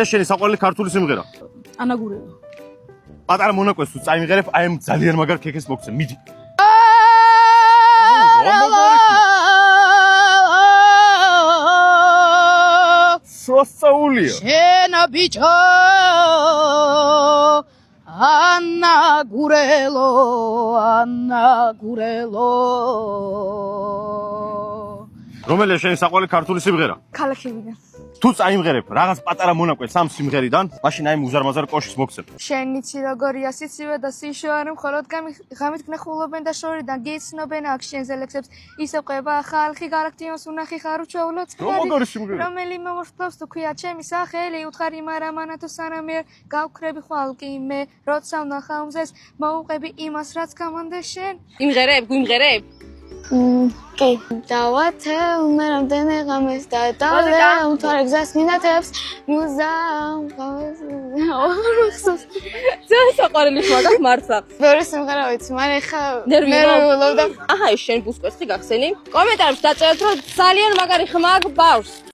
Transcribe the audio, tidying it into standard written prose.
ეს შენი საყვარელი ქართული სიმღერა. ანაგურევა. პატარა მონაკვეთს თუ წაიმღერებ, აი ამ ძალიან მაგარ ქექეს მოგცემ. მიდი. სოსაულია. შენა ბიჭო ანაგურელო რომელია შენი საყვარელი ქართული სიმღერა? ქალაქებიდან. თუ წაიმღერებ რაღაც პატარა მონაკვეთს ამ სიმღერიდან, მაშინ აი მუზარმაზარ კოშის მოგცემ. შენიცი როგორია სიცივე და სიშოარი მხოლოდ ღამით გნახულობენ და შორიდან გიცნობენ აქ შენზე ლექსებს ისე ყვება ხალხი გალაქტიონს უნახი ხარუჩოვლო როგორი სიმღერა? რომელიმე მოსწავს თუ ქვია ჩემი სახელი უთხარი მარამანა თუ სანამიერ გავქრები ხვალკი მე როცა ვნახავ მზეს მოუყვები იმას რაც გამონდა შენ იმღერებ გვიმღერებ კი დავათევ მე რამდენი ღამეს და დავლევ თორე გზას მინათებს მუზამ ძალიან საყვარელი მაგას მართლა ბევრი სიმღერა ვიცი მაგრამ ხა ნერვიულობ და აჰა ეს შენ ბუსკვეთში გახსენი კომენტარებში დაწერეთ რომ ძალიან მაგარი ხმა აქვს ბავშვს